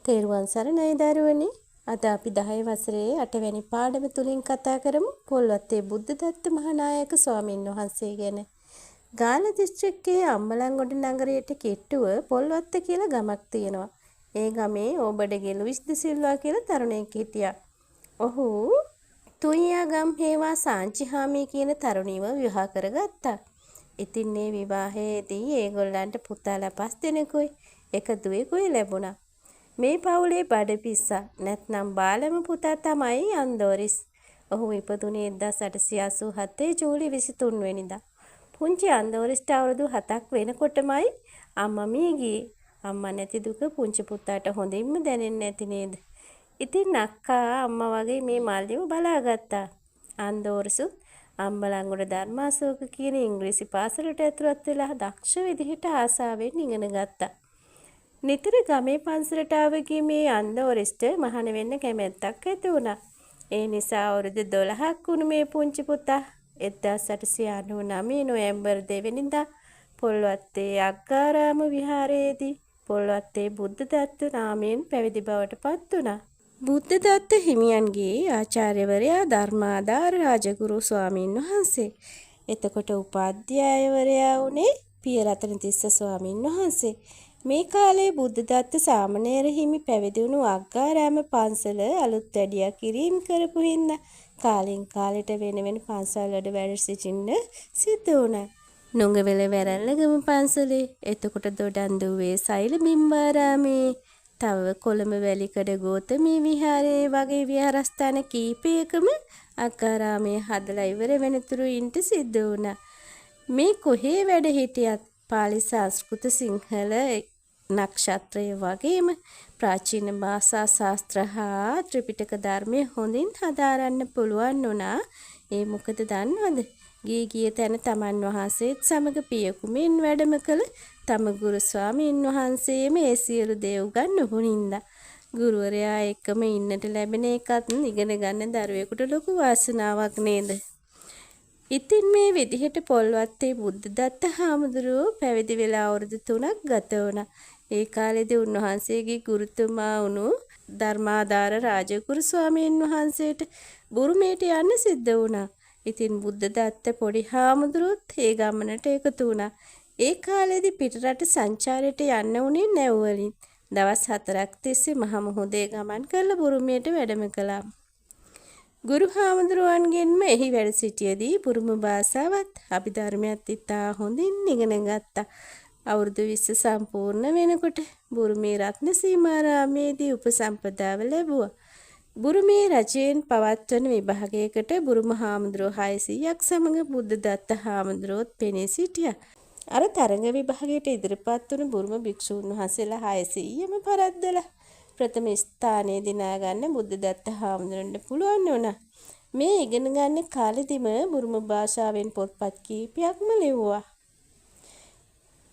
තෙරුවන් සරණයි දරුවනේ. අද අපි 10 වසරේ 8 වැනි පාඩම තුලින් කතා කරමු පොල්වත්තේ බුද්ධදත්ත මහානායක ස්වාමීන් වහන්සේ ගැන. ගාල්ල දිස්ත්‍රික්කයේ අම්බලන්ගොඩ නගරයට කිට්ටුව පොල්වත්ත කියලා ගමක් තියෙනවා. ඒ ගමේ ඕබඩගේ ලුයිස් ද සිල්වා කියලා තරුණයෙක් හිටියා. ඔහු තුයියා ගම් හේවා සාංචිහාමි කියන තරුණියව විවාහ කරගත්තා. ඉතින් මේ විවාහයේදී ඒගොල්ලන්ට පුතාලා 5 දෙනෙකුයි එක දුවෙකුයි ලැබුණා. මේ පවුලේ බඩපිස්සා නැත්නම් බාලම පුතා තමයි අන්දෝරිස්. ඔහු ඉපදුනේ 1887 ජූලි 23 වෙනිදා. පුංචි අන්දෝරිස්ට අවුරුදු 7ක් වෙනකොටමයි අම්මා මිය ගියේ. අම්මා නැති දුක පුංචි පුතාට හොඳින්ම දැනෙන්නේ නැති නේද? ඉතින් අක්කා අම්මා වගේ මේ මල්ලිව බලාගත්තා. අන්දෝරිසුත් අම්බලන්ගොඩ ධර්මාශෝක කියන ඉංග්‍රීසි පාසලට ඇතුළත් වෙලා දක්ෂ විදිහට ආසාවෙන් ඉගෙන ගත්තා. නිතර ගමේ පන්සලට ආවගේ මේ අන්දෝරිස්ට මහාන වෙන්න කැමැත්තක් ඇති වුණා. ඒ නිසා අවුරුදු 12ක් වුණු මේ පුංචි පුතා 1899 නොවැම්බර් 2 වෙනිදා පොල්වත්තේ අග්ගාරාම විහාරයේදී පොල්වත්තේ බුද්ධදත්ත නාමයෙන් පැවිදි බවට පත් වුණා. බුද්ධදත්ත හිමියන්ගේ ආචාර්යවරයා ධර්මාදාර රාජගුරු ස්වාමීන් වහන්සේ. එතකොට උපාධ්‍යායවරයා වුණේ පියරතන තිස්ස ස්වාමීන් වහන්සේ. මේ කාලේ බුද්ධදත්ත සාමණේර හිමි පැවිදි වුණු අග්ගාරාම පන්සල අලුත් වැඩියා කිරීම කරපු හින්දා කාලෙන් කාලෙට වෙන වෙන පන්සල් වල වැඩ සිටින්න සිද්ධ වුණා. නුඟවෙල වැරැල්ලගම පන්සලේ, එතකොට දොඩන්දුවේ සෛල බිම්බාරාමේ, තව කොළඹ වැලිකඩ ගෝතමී විහාරයේ වගේ විහාරස්ථාන කීපයකම අග්ගාරාමයේ හදලා ඉවර වෙනතුරු ඉන්ට සිද්ධ වුණා. මේ කොහේ වැඩ හිටියත් පාලි සංස්කෘත සිංහල නක්ෂත්‍රය වගේම ප්‍රාචීන භාෂා ශාස්ත්‍ර හා ත්‍රිපිටක ධර්මය හොඳින් හදාරන්න පුළුවන් වුණා. ඒ මොකද දන්නවද? ගිය තැන තමන් වහන්සේත් සමග පියකුමින් වැඩම කළ තම ගුරු ස්වාමීන් වහන්සේම ඒ සියලු දේ උගන්වපු හින්දා ගුරුවරයා එක්කම ඉන්නට ලැබෙන එකත් ඉගෙන ගන්න දරුවෙකුට ලොකු වාසනාවක් නේද? ඉතින් මේ විදිහට පොල්වත්තේ බුද්ධදත්ත හාමුදුරුවෝ පැවිදි වෙලා අවුරුදු 3ක් ගත වුණා. ඒ කාලේදී උන්වහන්සේගේ ගුරුතුමා වුණු ධර්මාදාර රාජගුරු ස්වාමීන් වහන්සේට බුරුමේට යන්න සිද්ධ වුණා. ඉතින් බුද්ධදත්ත පොඩි හාමුදුරුවොත් ඒ ගමනට එකතු වුණා. ඒ කාලේදී පිටරට සංචාරයට යන්න උනේ නැව් වලින්. දවස් 4ක් තිස්සේ මහ මුහුදේ ගමන් කරලා බුරුමේට වැඩම කළා. ගුරු හාමුදුරුවන්ගෙන්ම එහි වැඩ සිටියේදී බුරුම භාෂාවත් අභිධර්මයත් ඉතා හොඳින් ඉගෙන ගත්තා. අවුරුදු 20 සම්පූර්ණ වෙනකොට බුරුමේ රත්න සීමාරාමේදී උපසම්පදාව ලැබුවා. බුරුමේ රජයෙන් පවත්වන විභාගයකට බුරුම හාමුදුරුවෝ 600ක් සමග බුද්ධදත්ත හාමුදුරුවෝත් පෙනී සිටියා. අර තරඟ විභාගයට ඉදිරිපත් වුණු බුරුම භික්ෂූන් වහන්සේලා 600ම පරද්දලා ප්‍රථම ස්ථානයේ දිනා ගන්න බුද්ධදත්ත හාමුදුරන්ට පුළුවන් වුණා. මේ ඉගෙන ගන්න කාලෙදිම බුරුම භාෂාවෙන් පොත්පත් කීපයක්ම ලිව්වා.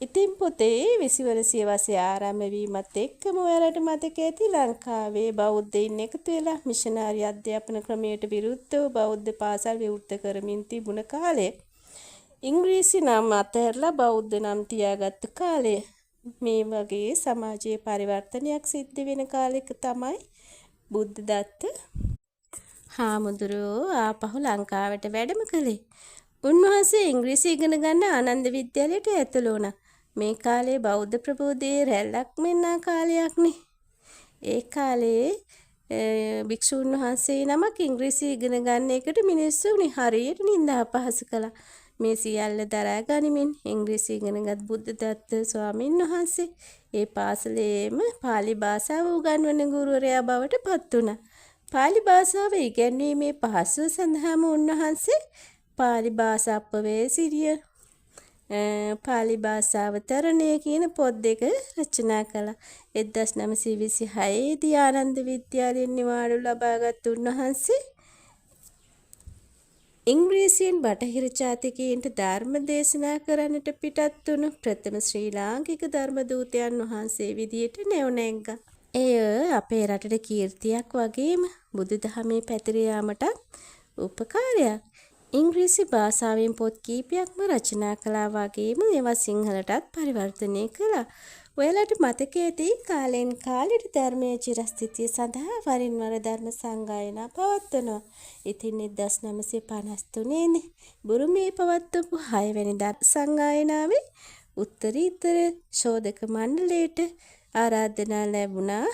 ඉතින් පොතේ 20 වන සියවසේ ආරම්භ වීමත් එක්කම ඔයාලට මතක ඇති ලංකාවේ බෞද්ධයින් එකතු වෙලා මිෂනාරි අධ්‍යාපන ක්‍රමයට විරුද්ධව බෞද්ධ පාසල් විවෘත කරමින් තිබුණ කාලය. ඉංග්‍රීසි නම් අතහැරලා බෞද්ධ නම් තියාගත්තු කාලය. මේ වගේ සමාජයේ පරිවර්තනයක් සිද්ධ වෙන කාලෙක තමයි බුද්ධදත්ත හාමුදුරුවෝ ආපහු ලංකාවට වැඩම කළේ. උන්වහන්සේ ඉංග්‍රීසි ඉගෙන ගන්න ආනන්ද විද්‍යාලයට ඇතුළු වුණා. මේ කාලේ බෞද්ධ ප්‍රබෝධයේ රැල්ලක් මෙන්න කාලයක්නේ. ඒ කාලේ භික්ෂුන් වහන්සේ නමක් ඉංග්‍රීසි ඉගෙන ගන්න එකට මිනිස්සු හරියට නිඳා අපහාස කළා. මේ සියල්ල දරා ගනිමින් ඉංග්‍රීසි ඉගෙනගත් බුද්ධදත්ත ස්වාමීන් වහන්සේ ඒ පාසලේම පාලි භාෂාව උගන්වන ගුරුවරයා බවට පත් වුණා. පාලි භාෂාව ඉගැන්වීමේ පහසුව සඳහාම උන්වහන්සේ පාලි භාෂාප්පවේසිරිය පාලි භාෂාව තරණය කියන පොත් දෙක රචනා කළා. 1926 දී ආනන්ද විද්‍යාලයෙන් නිවාඩු ලබාගත් උන්වහන්සේ ඉංග්‍රීසියෙන් බටහිර ජාතිකයන්ට ධර්ම දේශනා කරන්නට පිටත් වුණු ප්‍රථම ශ්‍රී ලාංකික ධර්ම දූතයන් වහන්සේ විදියට නැවුණැංගා. එය අපේ රටට කීර්තියක් වගේම බුදුදහමේ පැතිර යාමට උපකාරයක්. ඉංග්‍රීසි භාෂාවෙන් පොත් කීපයක්ම රචනා කළා වගේම ඒවා සිංහලටත් පරිවර්තනය කළා. ඔයාලට මතක ඇති කාලෙන් කාලෙට ධර්මයේ චිරස්ථිතිය සඳහා වරින් වර ධර්ම සංගායනා පවත්වනවා. ඉතින් 1953 බුරුමේ පවත්වපු 6 වෙනි ධර්ම සංගායනාවේ උත්තරීතර ශෝධක මණ්ඩලයට ආරාධනා ලැබුණා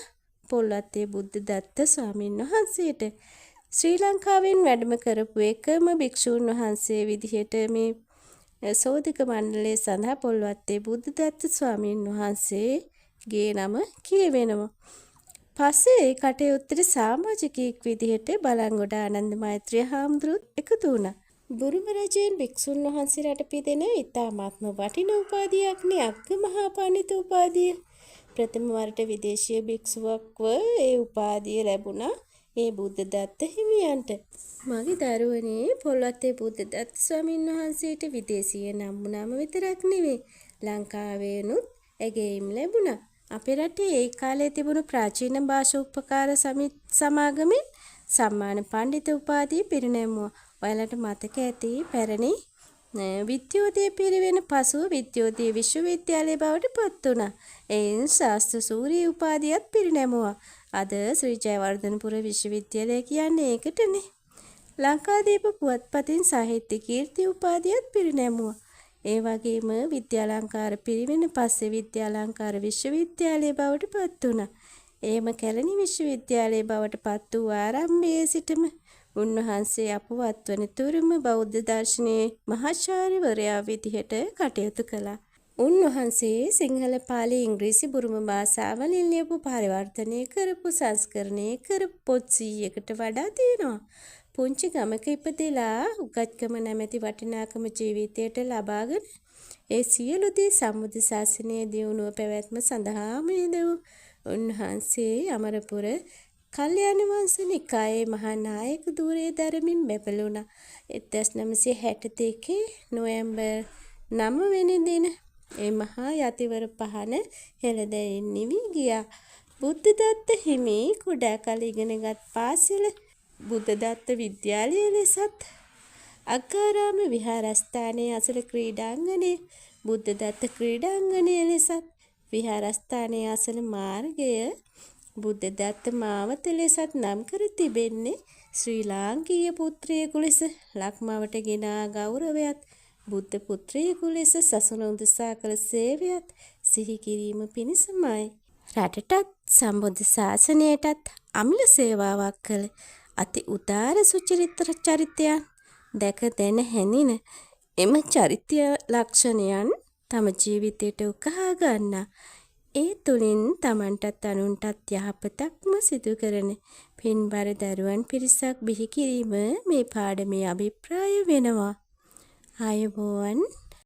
පොල්වත්තේ බුද්ධදත්ත ස්වාමීන් වහන්සේට. ශ්‍රී ලංකාවෙන් වැඩම කරපු එකම භික්ෂූන් වහන්සේ විදිහට මේ සෝධක මණ්ඩලය සඳහා පොල්වත්තේ බුද්ධදත්ත ස්වාමීන් වහන්සේගේ නම කියවෙනවා. පස්සේ ඒ කටයුත්තට සමාජිකයෙක් විදිහට බලංගොඩ ආනන්ද මෛත්‍රිය හාමුදුරුවෝ එකතු වුණා. බුරුම රජයෙන් භික්ෂුන් වහන්සේලාට පිදෙන ඉතාමත්ම වටිනා උපාධියක්නේ අග්ගමහා පඬිතු උපාධිය. ප්‍රථම වරට විදේශීය භික්ෂුවක්ව ඒ උපාධිය ලැබුණා ඒ බුද්ධදත්ත හිමියන්ට. මගේ දරුවනේ පොල්වත්තේ බුද්ධදත්ත ස්වාමීන් වහන්සේට විදේශීය නම්බුනම විතරක් නෙවෙයි ලංකාවේනුත් ඇගයීම් ලැබුණා. අපේ රටේ ඒ කාලේ තිබුණු ප්‍රාචීන භාෂා උපකාර සමාගමෙන් සම්මාන පඬිත උපාධිය පිරිනැමුවා. ඔයාලට මතක ඇති පැරණි විද්‍යෝදය පිරිවෙන පසුව විද්‍යෝදය විශ්වවිද්‍යාලය බවට පත් වුණා. එයින් ශාස්ත්‍ර සූරිය උපාධියත් පිරිනැමුවා. අද ශ්‍රී ජයවර්ධනපුර විශ්වවිද්‍යාලය කියන්නේ ඒකටනේ. ලංකාදීප පුවත්පතින් සාහිත්‍ය කීර්ති උපාධියත් පිරිනැමුවා. ඒ වගේම විද්‍යාලංකාර පිරිවෙන පස්සේ විද්‍යාලංකාර විශ්වවිද්‍යාලය බවට පත් වුණා. එහෙම කැලණි විශ්වවිද්‍යාලය බවට පත් වූ ආරම්භයේ සිටම උන්වහන්සේ අපවත් වන තුරුම බෞද්ධ දර්ශනයේ මහාචාර්යවරයා විදිහට කටයුතු කළා. උන්වහන්සේ සිංහල පාලි ඉංග්‍රීසි බුරුම භාෂාවලින් ලියපු පරිවර්තනය කරපු සංස්කරණය කරපු පොත් 100කට වඩා තියෙනවා. පුංචි ගමක ඉපදෙලා උගත්කම නැමැති වටිනාකම ජීවිතයට ලබාගෙන ඒ සියලු දේ සම්බුද්ධ ශාසනයේ දියුණුව පැවැත්ම සඳහා මෙදවූ උන්වහන්සේ අමරපුර කල්යාණ වංශ නිකායේ මහා නායක ධූරයේ දරමින් බැබළුණා. 1962 නොවැම්බර් 9 වෙනි දින ඒ මහා යතිවර පහන හෙළදැයින් නිවි ගියා. බුද්ධදත්ත හිමි කුඩා කල ඉගෙනගත් පාසල බුද්ධදත්ත විද්‍යාලය ලෙසත් අග්ගාරාම විහාරස්ථානයේ අසල ක්‍රීඩාංගණය බුද්ධදත්ත ක්‍රීඩාංගණය ලෙසත් විහාරස්ථානයේ අසල මාර්ගය බුද්ධදත්ත මාවත ලෙසත් නම් කර තිබෙන්නේ ශ්‍රී ලාංකීය පුත්‍රයෙකු ලෙස ලක්මවට ගෙනා ගෞරවයත් බුද්ධ පුත්‍රයෙකු ලෙස සසුන උදෙසා කළ සේවයත් සිහි කිරීම පිණිසමයි. රටටත් සම්බුද්ධ ශාසනයටත් අමිල සේවාවක් කළ අති උදාර සුචරිත චරිතයන් දැක දැන හැඳින එම චරිතය ලක්ෂණයන් තම ජීවිතයට උකහා ගන්නා ඒ තුලින් තමන්ටත් අනුන්ටත් යහපතක්ම සිදු කරන පින්බර දරුවන් පිරිසක් බිහි කිරීම මේ පාඩමේ අභිප්‍රාය වෙනවා. ආයුබෝවන්.